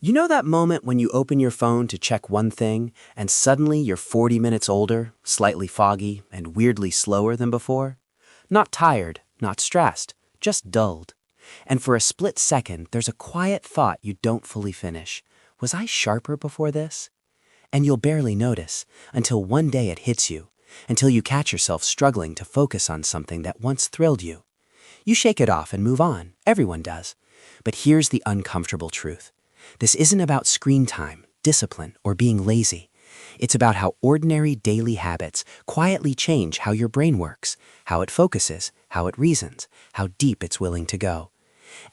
You know that moment when you open your phone to check one thing, and suddenly you're 40 minutes older, slightly foggy, and weirdly slower than before? Not tired, not stressed, just dulled. And for a split second, there's a quiet thought you don't fully finish. Was I sharper before this? And you'll barely notice, until one day it hits you, until you catch yourself struggling to focus on something that once thrilled you. You shake it off and move on, everyone does. But here's the uncomfortable truth. This isn't about screen time, discipline, or being lazy. It's about how ordinary daily habits quietly change how your brain works, how it focuses, how it reasons, how deep it's willing to go.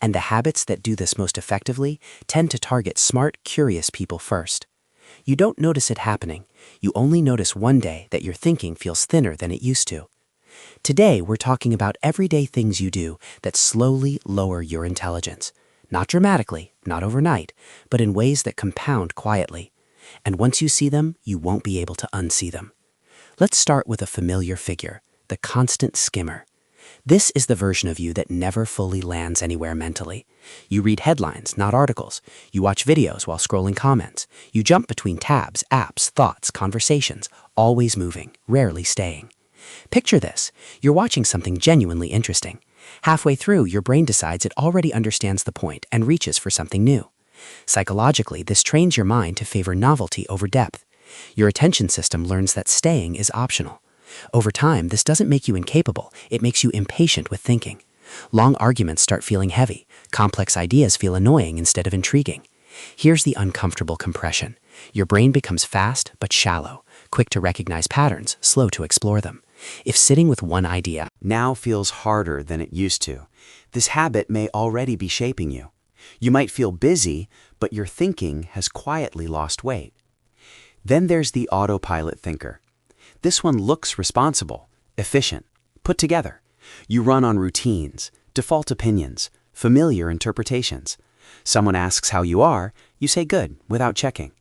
And the habits that do this most effectively tend to target smart, curious people first. You don't notice it happening. You only notice one day that your thinking feels thinner than it used to. Today, we're talking about everyday things you do that slowly lower your intelligence. Not dramatically, not overnight, but in ways that compound quietly. And once you see them, you won't be able to unsee them. Let's start with a familiar figure, the constant skimmer. This is the version of you that never fully lands anywhere mentally. You read headlines, not articles. You watch videos while scrolling comments. You jump between tabs, apps, thoughts, conversations, always moving, rarely staying. Picture this. You're watching something genuinely interesting. Halfway through, your brain decides it already understands the point and reaches for something new. Psychologically, this trains your mind to favor novelty over depth. Your attention system learns that staying is optional. Over time, this doesn't make you incapable, it makes you impatient with thinking. Long arguments start feeling heavy. Complex ideas feel annoying instead of intriguing. Here's the uncomfortable compression. Your brain becomes fast but shallow, quick to recognize patterns, slow to explore them. If sitting with one idea now feels harder than it used to, this habit may already be shaping you. You might feel busy, but your thinking has quietly lost weight. Then there's the autopilot thinker. This one looks responsible, efficient, put together. You run on routines, default opinions, familiar interpretations. Someone asks how you are, you say good without checking.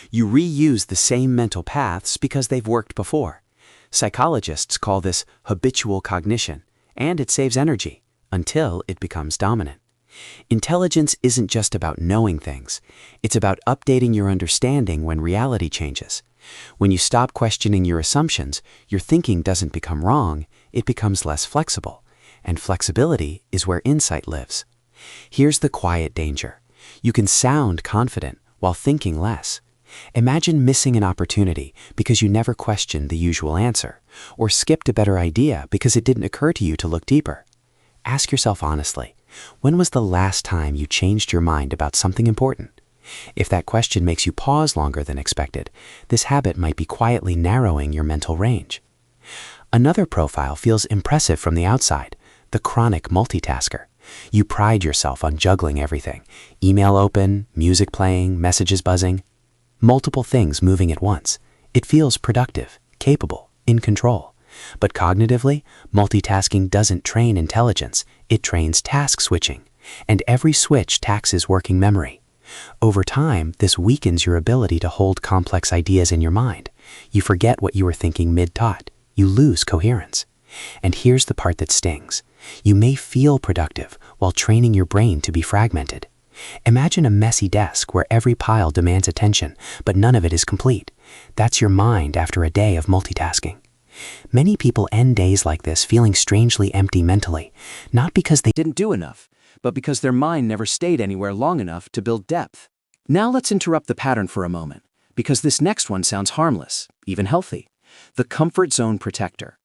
You reuse the same mental paths because they've worked before. Psychologists call this habitual cognition, and it saves energy until it becomes dominant. Intelligence isn't just about knowing things. It's about updating your understanding when reality changes. When you stop questioning your assumptions, your thinking doesn't become wrong, it becomes less flexible. And flexibility is where insight lives. Here's the quiet danger. You can sound confident while thinking less. Imagine missing an opportunity because you never questioned the usual answer, or skipped a better idea because it didn't occur to you to look deeper. Ask yourself honestly, when was the last time you changed your mind about something important? If that question makes you pause longer than expected, this habit might be quietly narrowing your mental range. Another profile feels impressive from the outside, the chronic multitasker. You pride yourself on juggling everything, email open, music playing, messages buzzing. Multiple things moving at once. It feels productive, capable, in control. But cognitively, multitasking doesn't train intelligence, it trains task switching. And every switch taxes working memory. Over time, this weakens your ability to hold complex ideas in your mind. You forget what you were thinking mid-thought. You lose coherence. And here's the part that stings. You may feel productive while training your brain to be fragmented. Imagine a messy desk where every pile demands attention, but none of it is complete. That's your mind after a day of multitasking. Many people end days like this feeling strangely empty mentally, not because they didn't do enough, but because their mind never stayed anywhere long enough to build depth. Now let's interrupt the pattern for a moment, because this next one sounds harmless, even healthy. The comfort zone protector.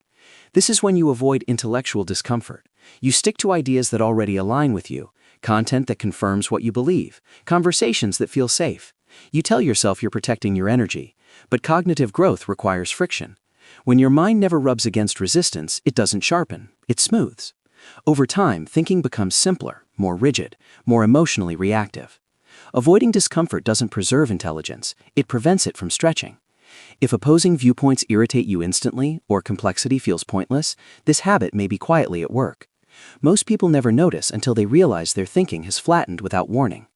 This is when you avoid intellectual discomfort. You stick to ideas that already align with you, content that confirms what you believe, conversations that feel safe. You tell yourself you're protecting your energy, but cognitive growth requires friction. When your mind never rubs against resistance, it doesn't sharpen, it smooths. Over time, thinking becomes simpler, more rigid, more emotionally reactive. Avoiding discomfort doesn't preserve intelligence, it prevents it from stretching. If opposing viewpoints irritate you instantly or complexity feels pointless, this habit may be quietly at work. Most people never notice until they realize their thinking has flattened without warning.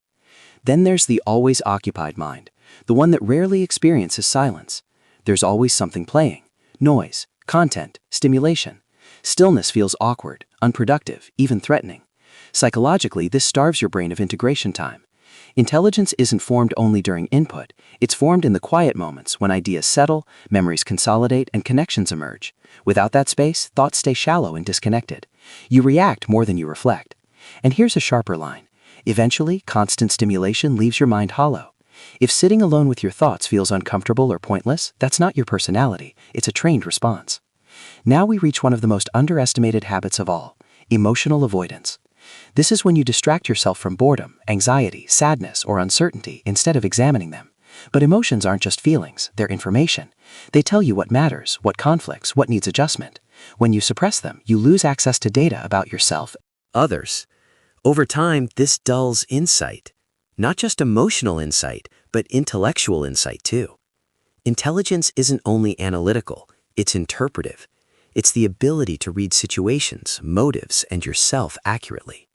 Then there's the always occupied mind, the one that rarely experiences silence. There's always something playing. Noise, content, stimulation. Stillness feels awkward, unproductive, even threatening. Psychologically, this starves your brain of integration time. Intelligence isn't formed only during input, it's formed in the quiet moments when ideas settle, memories consolidate, and connections emerge. Without that space, thoughts stay shallow and disconnected. You react more than you reflect. And here's a sharper line. Eventually, constant stimulation leaves your mind hollow. If sitting alone with your thoughts feels uncomfortable or pointless, that's not your personality, it's a trained response. Now we reach one of the most underestimated habits of all, emotional avoidance. This is when you distract yourself from boredom, anxiety, sadness, or uncertainty instead of examining them. But emotions aren't just feelings, they're information. They tell you what matters, what conflicts, what needs adjustment. When you suppress them, you lose access to data about yourself. Others. Over time, this dulls insight. Not just emotional insight, but intellectual insight too. Intelligence isn't only analytical, it's interpretive. It's the ability to read situations, motives, and yourself accurately.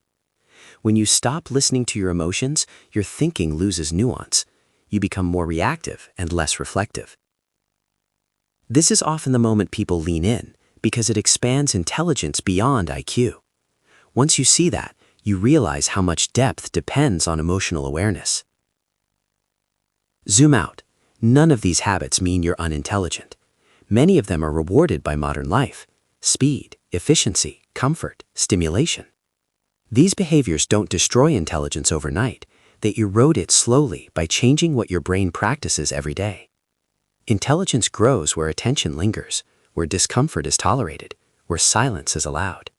When you stop listening to your emotions, your thinking loses nuance. You become more reactive and less reflective. This is often the moment people lean in, because it expands intelligence beyond IQ. Once you see that, you realize how much depth depends on emotional awareness. Zoom out. None of these habits mean you're unintelligent. Many of them are rewarded by modern life: speed, efficiency, comfort, stimulation. These behaviors don't destroy intelligence overnight. They erode it slowly by changing what your brain practices every day. Intelligence grows where attention lingers, where discomfort is tolerated, where silence is allowed.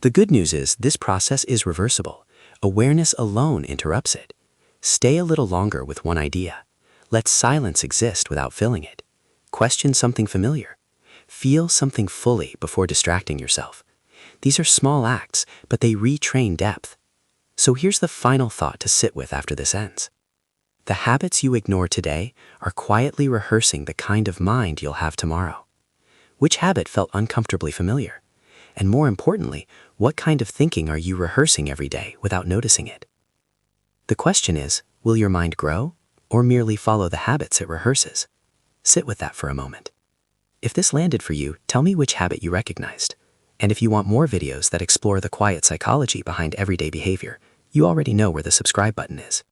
The good news is this process is reversible. Awareness alone interrupts it. Stay a little longer with one idea. Let silence exist without filling it. Question something familiar. Feel something fully before distracting yourself. These are small acts, but they retrain depth. So here's the final thought to sit with after this ends. The habits you ignore today are quietly rehearsing the kind of mind you'll have tomorrow. Which habit felt uncomfortably familiar? And more importantly, what kind of thinking are you rehearsing every day without noticing it? The question is, will your mind grow or merely follow the habits it rehearses? Sit with that for a moment. If this landed for you, tell me which habit you recognized. And if you want more videos that explore the quiet psychology behind everyday behavior, you already know where the subscribe button is.